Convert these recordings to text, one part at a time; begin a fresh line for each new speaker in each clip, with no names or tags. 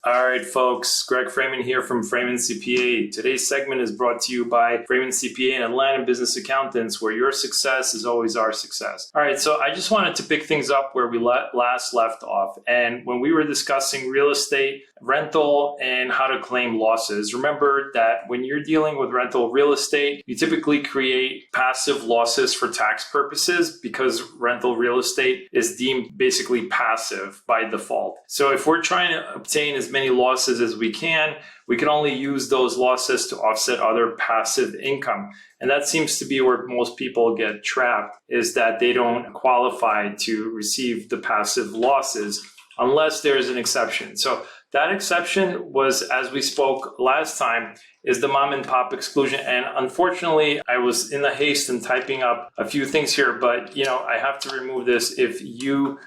All right, folks, Greg Freeman here from Freeman CPA. Today's segment is brought to you by Freeman CPA and Atlanta Business Accountants, where your success is always our success. All right, so I just wanted to pick things up where we last left off. And when we were discussing real estate, rental, and how to claim losses, remember that when you're dealing with rental real estate, you typically create passive losses for tax purposes because rental real estate is deemed basically passive by default. So if we're trying to obtain as many losses as we can only use those losses to offset other passive income. And that seems to be where most people get trapped, is that they don't qualify to receive the passive losses unless there's an exception. So that exception was, as we spoke last time, is the mom and pop exclusion. And unfortunately, I was in the haste and typing up a few things here, but I have to remove this if you,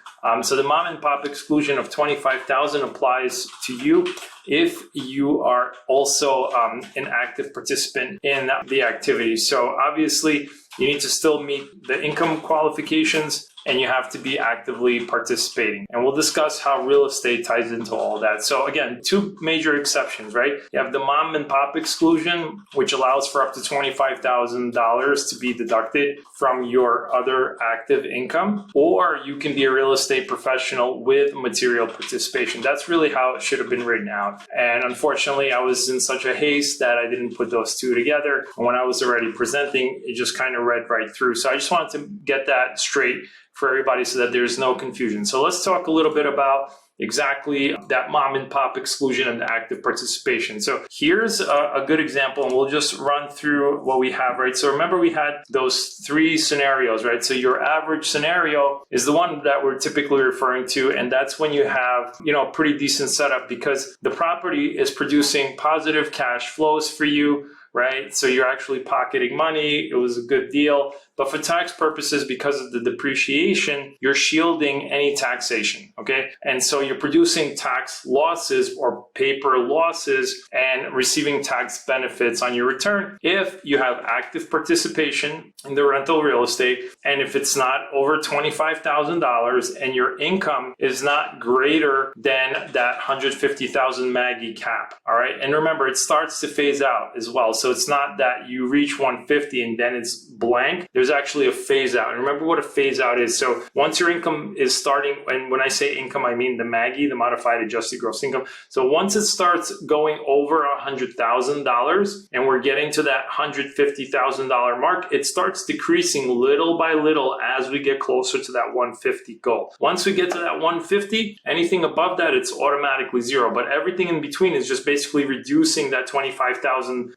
so the mom and pop exclusion of $25,000 applies to you if you are also an active participant in the activity. So obviously, you need to still meet the income qualifications and you have to be actively participating. And we'll discuss how real estate ties into all that. So again, two major exceptions, right? You have the mom and pop exclusion, which allows for up to $25,000 to be deducted from your other active income, or you can be a real estate professional with material participation. That's really how it should have been written out. And unfortunately, I was in such a haste that I didn't put those two together. And when I was already presenting, it just kind of read right through. So I just wanted to get that straight for everybody so that there's no confusion. So let's talk a little bit about exactly that mom and pop exclusion and active participation. So here's a good example, and we'll just run through what we have, right? So remember we had those three scenarios, right? So your average scenario is the one that we're typically referring to, and that's when you have, a pretty decent setup because the property is producing positive cash flows for you, right? So you're actually pocketing money. It was a good deal. But for tax purposes, because of the depreciation, you're shielding any taxation, okay? And so you're producing tax losses or paper losses and receiving tax benefits on your return if you have active participation in the rental real estate, and if it's not over $25,000 and your income is not greater than that 150,000 Maggie cap, all right? And remember, it starts to phase out as well. So it's not that you reach 150 and then it's blank. There's actually a phase out. And remember what a phase out is. So once your income is starting, and when I say income, I mean the Maggie, the modified adjusted gross income. So once it starts going over $100,000 and we're getting to that $150,000 mark, it starts decreasing little by little as we get closer to that 150 goal. Once we get to that 150, anything above that, it's automatically zero. But everything in between is just basically reducing that $25,000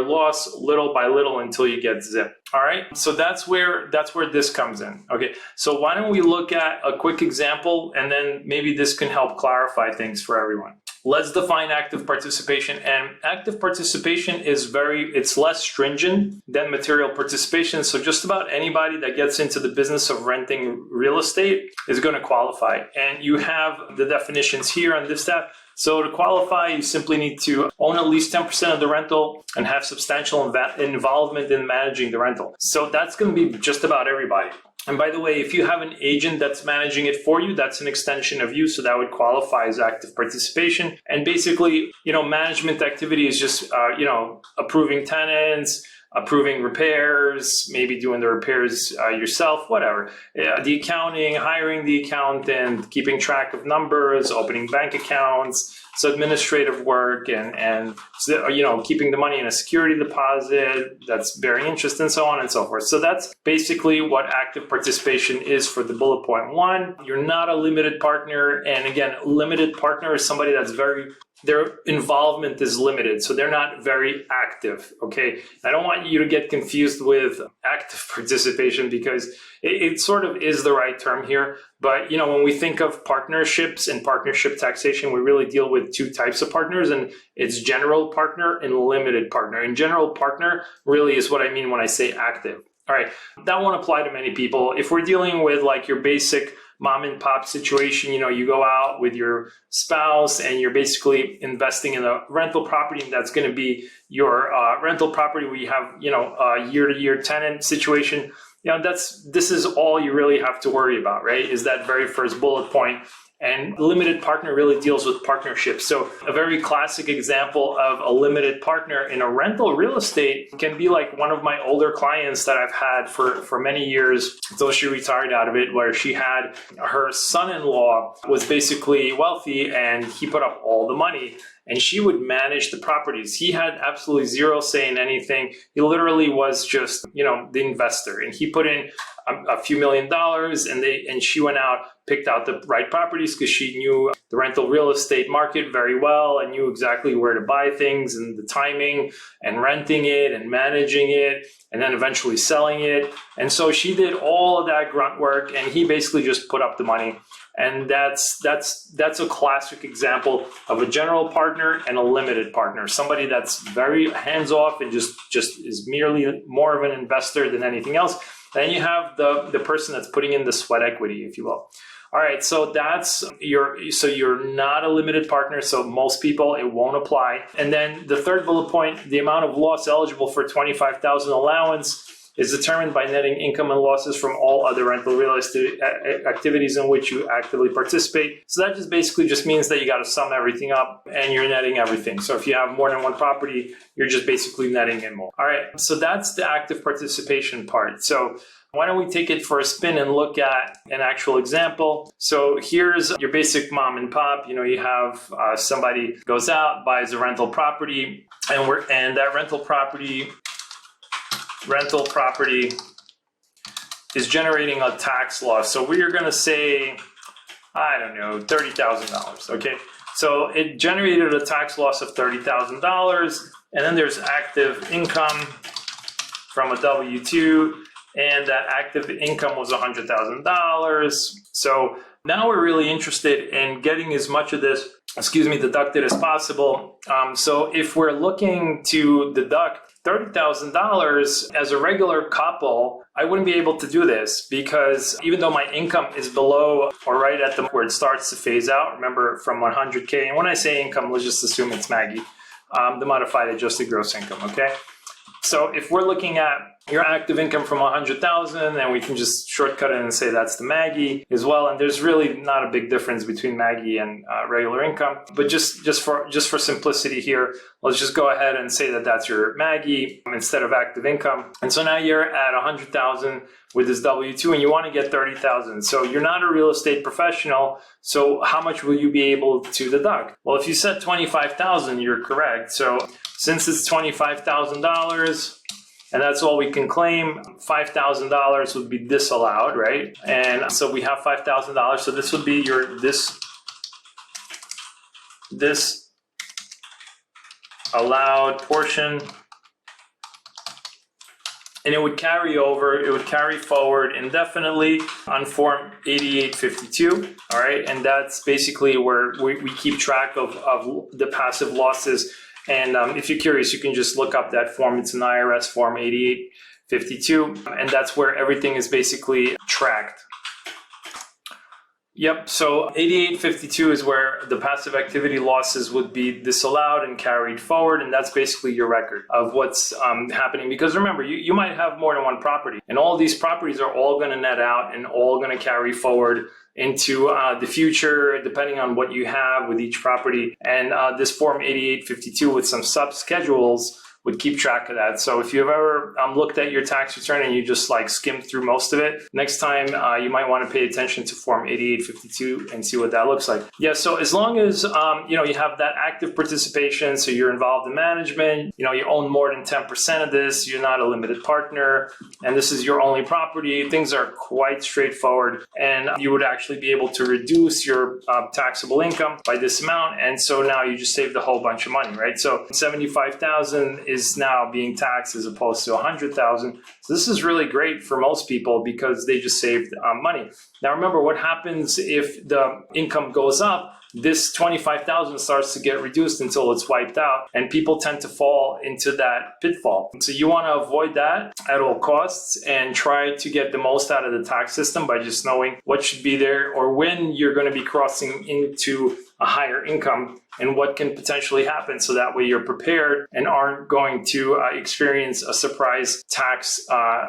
loss little by little until you get zip. All right. So that's where this comes in. Okay. So why don't we look at a quick example and then maybe this can help clarify things for everyone. Let's define active participation. And active participation it's less stringent than material participation. So just about anybody that gets into the business of renting real estate is going to qualify. And you have the definitions here on this tab. So to qualify, you simply need to own at least 10% of the rental and have substantial involvement in managing the rental. So that's going to be just about everybody. And by the way, if you have an agent that's managing it for you, that's an extension of you. So that would qualify as active participation. And basically, management activity is just, approving tenants, approving repairs, maybe doing the repairs yourself, whatever. The accounting, hiring the accountant, keeping track of numbers, opening bank accounts, so administrative work and keeping the money in a security deposit that's bearing interest and so on and so forth. So that's basically what active participation is for the bullet point one. You're not a limited partner. And again, limited partner is somebody that's their involvement is limited, so they're not very active, okay? I don't want you to get confused with active participation because it sort of is the right term here. But, when we think of partnerships and partnership taxation, we really deal with two types of partners, and it's general partner and limited partner. And general partner really is what I mean when I say active. All right, that won't apply to many people. If we're dealing with like your basic mom and pop situation, you go out with your spouse and you're basically investing in a rental property, and that's going to be your rental property where you have, a year-to-year tenant situation. This is all you really have to worry about, right? Is that very first bullet point. And limited partner really deals with partnerships. So a very classic example of a limited partner in a rental real estate can be like one of my older clients that I've had for many years until she retired out of it, where she had her son-in-law was basically wealthy and he put up all the money and she would manage the properties. He had absolutely zero say in anything. He literally was just, the investor, and he put in a few $1,000,000 and she went out, picked out the right properties because she knew the rental real estate market very well and knew exactly where to buy things and the timing and renting it and managing it and then eventually selling it. And so she did all of that grunt work and he basically just put up the money. And that's a classic example of a general partner and a limited partner, somebody that's very hands-off and just is merely more of an investor than anything else. Then you have the person that's putting in the sweat equity, if you will. All right, so you're not a limited partner, so most people it won't apply. And then the third bullet point, the amount of loss eligible for 25,000 allowance is determined by netting income and losses from all other rental real estate activities in which you actively participate. So that just means that you got to sum everything up and you're netting everything. So if you have more than one property, you're just basically netting in more. All right, so that's the active participation part. So why don't we take it for a spin and look at an actual example? So here's your basic mom and pop. You have somebody goes out, buys a rental property, and that rental property is generating a tax loss. So we are going to say, I don't know, $30,000. Okay. So it generated a tax loss of $30,000. And then there's active income from a W-2. And that active income was $100,000. So now we're really interested in getting as much of this, deducted as possible. So if we're looking to deduct $30,000 as a regular couple, I wouldn't be able to do this because even though my income is below or right at the where it starts to phase out, remember from 100K, and when I say income, let's just assume it's Maggie, the modified adjusted gross income, okay? So if we're looking at your active income from 100,000, and we can just shortcut it and say that's the Maggie as well. And there's really not a big difference between Maggie and regular income. But just for simplicity here, let's just go ahead and say that that's your Maggie instead of active income. And so now you're at 100,000 with this W-2, and you want to get 30,000. So you're not a real estate professional. So how much will you be able to deduct? Well, if you said 25,000, you're correct. So since it's $25,000, and that's all we can claim, $5,000 would be disallowed, right? And so we have $5,000. So this would be your this allowed portion. And it would carry forward indefinitely on Form 8852, all right? And that's basically where we keep track of the passive losses. And if you're curious, you can just look up that form. It's an IRS Form 8852, and that's where everything is basically tracked. Yep, so 8852 is where the passive activity losses would be disallowed and carried forward, and that's basically your record of what's happening. Because remember, you might have more than one property, and all these properties are all going to net out and all going to carry forward into the future, depending on what you have with each property. And this Form 8852 with some sub-schedules would keep track of that. So if you've ever looked at your tax return and you just skimmed through most of it, next time you might want to pay attention to Form 8852 and see what that looks like. Yeah, so as long as you have that active participation, so you're involved in management, you own more than 10% of this, you're not a limited partner, and this is your only property, things are quite straightforward, and you would actually be able to reduce your taxable income by this amount, and so now you just saved a whole bunch of money, right? So 75,000 is now being taxed as opposed to 100,000. So this is really great for most people because they just saved money. Now remember, what happens if the income goes up? This 25,000 starts to get reduced until it's wiped out, and people tend to fall into that pitfall. So you want to avoid that at all costs and try to get the most out of the tax system by just knowing what should be there or when you're going to be crossing into a higher income and what can potentially happen, so that way you're prepared and aren't going to experience a surprise tax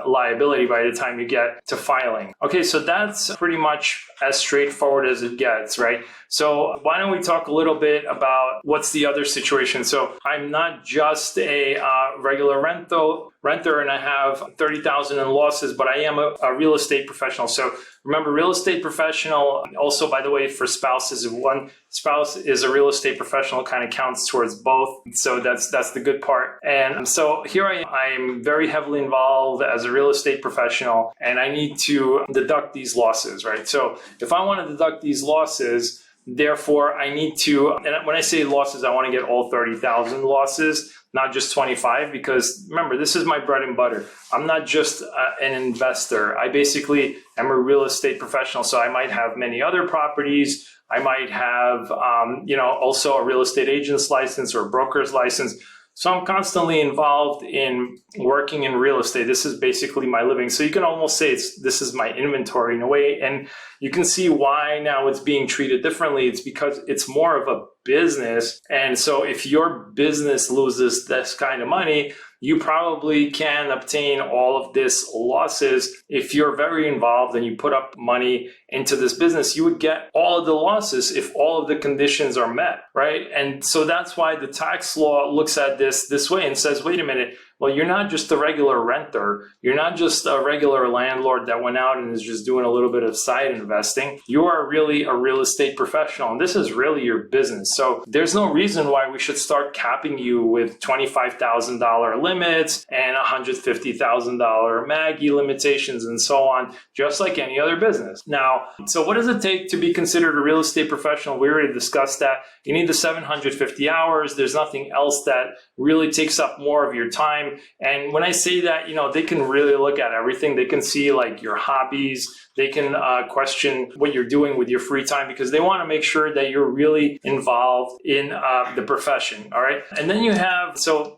liability by the time you get to filing. Okay, so that's pretty much as straightforward as it gets, right? So why don't we talk a little bit about what's the other situation? So I'm not just a regular renter and I have 30,000 in losses, but I am a real estate professional. So remember, real estate professional, also, by the way, for spouses, if one spouse is a real estate professional, it kind of counts towards both. So that's the good part. And so here I'm very heavily involved as a real estate professional, and I need to deduct these losses, right? So if I want to deduct these losses, therefore I need to, and when I say losses, I want to get all 30,000 losses, not just 25, because remember, this is my bread and butter. I'm not just an investor. I basically am a real estate professional. So I might have many other properties. I might have, also a real estate agent's license or a broker's license. So I'm constantly involved in working in real estate. This is basically my living. So you can almost say this is my inventory in a way. And you can see why now it's being treated differently. It's because it's more of a business. And so if your business loses this kind of money, you probably can obtain all of this losses. If you're very involved and you put up money into this business, you would get all of the losses if all of the conditions are met, right? And so that's why the tax law looks at this way and says, wait a minute, well, you're not just a regular renter. You're not just a regular landlord that went out and is just doing a little bit of side investing. You are really a real estate professional, and this is really your business. So there's no reason why we should start capping you with $25,000 limits and $150,000 Maggie limitations and so on, just like any other business. Now, so what does it take to be considered a real estate professional? We already discussed that. You need the 750 hours. There's nothing else that really takes up more of your time. And when I say that, they can really look at everything. They can see like your hobbies. They can question what you're doing with your free time, because they want to make sure that you're really involved in the profession. All right. And then you have, so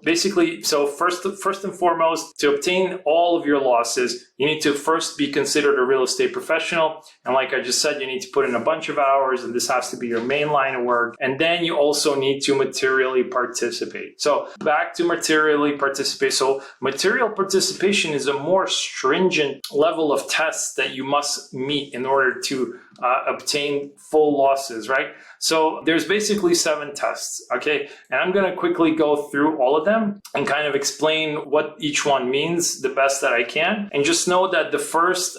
first and foremost, to obtain all of your losses, you need to first be considered a real estate professional. And like I just said, you need to put in a bunch of hours, and this has to be your main line of work. And then you also need to materially participate. So back to materially participate. So material participation is a more stringent level of tests that you must meet in order to obtain full losses, right? So there's basically 7 tests, okay? And I'm going to quickly go through all of them and kind of explain what each one means the best that I can. And just know that the first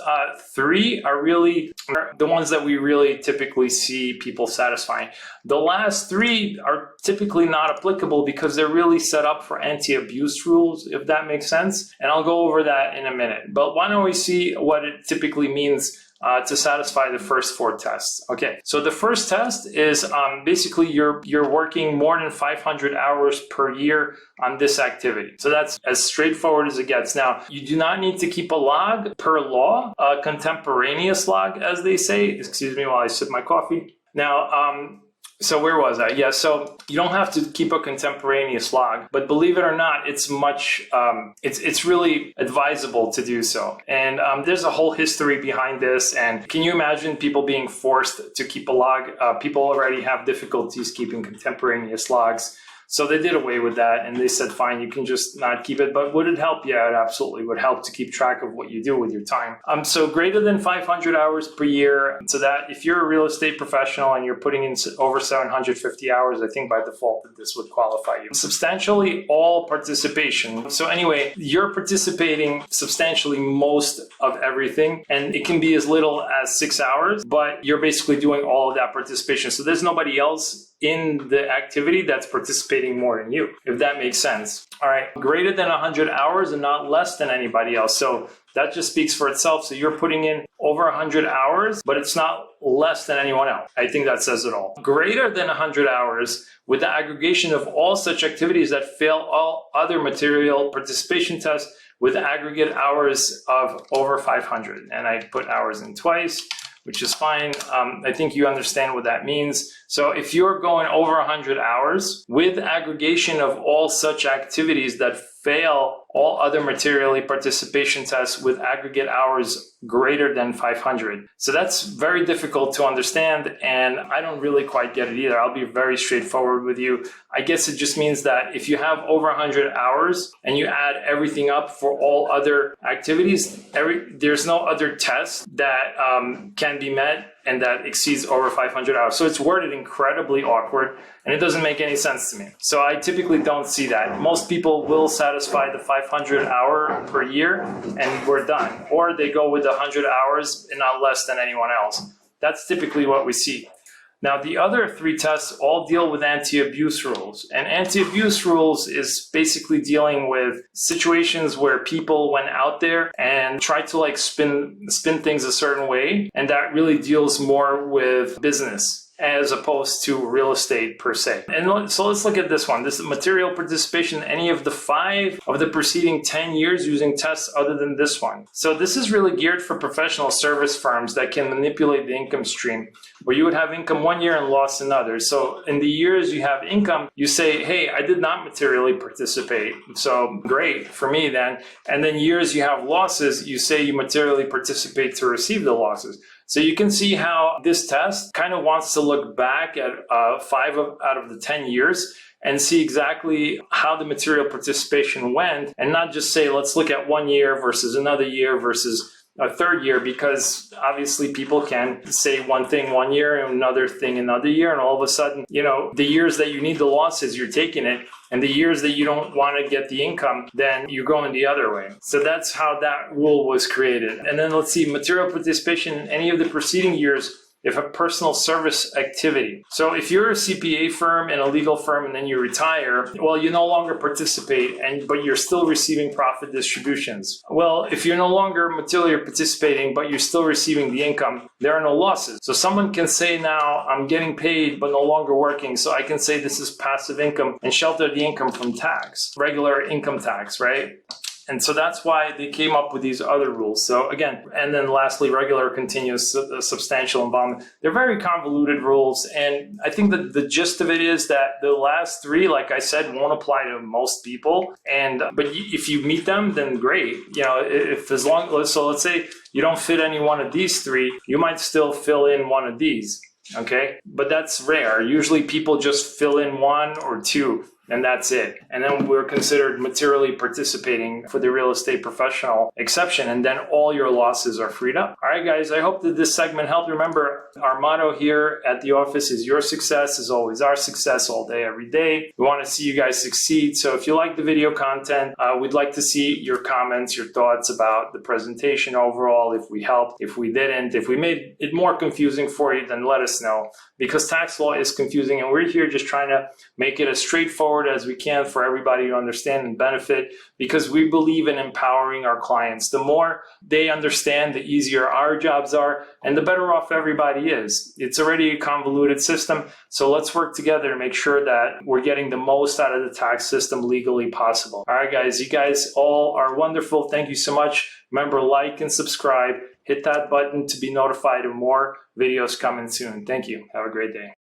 3 are really the ones that we really typically see people satisfying. The last 3 are typically not applicable because they're really set up for anti-abuse rules, if that makes sense. And I'll go over that in a minute. But why don't we see what it typically means to satisfy the first 4 tests. Okay, so the first test is basically you're working more than 500 hours per year on this activity. So that's as straightforward as it gets. Now, you do not need to keep a log per law, a contemporaneous log, as they say. Excuse me while I sip my coffee. Now, so where was I? Yeah, so you don't have to keep a contemporaneous log, but believe it or not, it's it's really advisable to do so. And there's a whole history behind this. And can you imagine people being forced to keep a log? People already have difficulties keeping contemporaneous logs. So they did away with that, and they said, fine, you can just not keep it. But would it help? Yeah, it absolutely would help to keep track of what you do with your time. So greater than 500 hours per year, so that if you're a real estate professional and you're putting in over 750 hours, I think by default that this would qualify you. Substantially all participation. So anyway, you're participating substantially most of everything, and it can be as little as 6 hours, but you're basically doing all of that participation. So there's nobody else in the activity that's participating more than you, if that makes sense. All right, greater than 100 hours and not less than anybody else. So that just speaks for itself. So you're putting in over 100 hours, but it's not less than anyone else. I think that says it all. Greater than 100 hours with the aggregation of all such activities that fail all other material participation tests with aggregate hours of over 500. And I put hours in twice, which is fine. I think you understand what that means. So if you're going over 100 hours with aggregation of all such activities that fail all other materially participation tests with aggregate hours greater than 500. So that's very difficult to understand, and I don't really quite get it either. I'll be very straightforward with you. I guess it just means that if you have over 100 hours and you add everything up for all other activities, there's no other test that can be met and that exceeds over 500 hours. So it's worded incredibly awkward, and it doesn't make any sense to me. So I typically don't see that. Most people will satisfy the 500 hour per year and we're done. Or they go with 100 hours and not less than anyone else. That's typically what we see. Now, the other three tests all deal with anti-abuse rules. And anti-abuse rules is basically dealing with situations where people went out there and tried to like spin things a certain way. And that really deals more with business as opposed to real estate per se. And so let's look at this one. This is material participation in any of the 5 of the preceding 10 years using tests other than this one. So this is really geared for professional service firms that can manipulate the income stream, where you would have income one year and loss another. So in the years you have income, you say, hey, I did not materially participate. So great for me then. And then years you have losses, you say you materially participate to receive the losses. So you can see how this test kind of wants to look back at 5 out of the 10 years and see exactly how the material participation went, and not just say, let's look at 1 year versus another year versus a third year, because obviously people can say one thing 1 year and another thing another year, and all of a sudden, the years that you need the losses, you're taking it, and the years that you don't want to get the income, then you're going the other way. So that's how that rule was created. And then let's see, material participation in any of the preceding years if a personal service activity. So if you're a CPA firm and a legal firm and then you retire, well, you no longer participate, but you're still receiving profit distributions. Well, if you're no longer materially participating, but you're still receiving the income, there are no losses. So someone can say now, I'm getting paid, but no longer working. So I can say this is passive income and shelter the income from tax, regular income tax, right? And so that's why they came up with these other rules. So again, and then lastly, regular, continuous, substantial involvement. They're very convoluted rules. And I think that the gist of it is that the last 3, like I said, won't apply to most people. But if you meet them, then great. So let's say you don't fit any one of these 3, you might still fill in one of these. Okay. But that's rare. Usually people just fill in 1 or 2. And that's it. And then we're considered materially participating for the real estate professional exception. And then all your losses are freed up. All right, guys, I hope that this segment helped. Remember, our motto here at the office is your success is always our success, all day, every day. We want to see you guys succeed. So if you like the video content, we'd like to see your comments, your thoughts about the presentation overall, if we helped, if we didn't, if we made it more confusing for you, then let us know. Because tax law is confusing, and we're here just trying to make it as straightforward as we can for everybody to understand and benefit, because we believe in empowering our clients. The more they understand, the easier our jobs are, and the better off everybody is. It's already a convoluted system, so let's work together to make sure that we're getting the most out of the tax system legally possible. All right, guys, you guys all are wonderful. Thank you so much. Remember, like and subscribe. Hit that button to be notified of more videos coming soon. Thank you. Have a great day.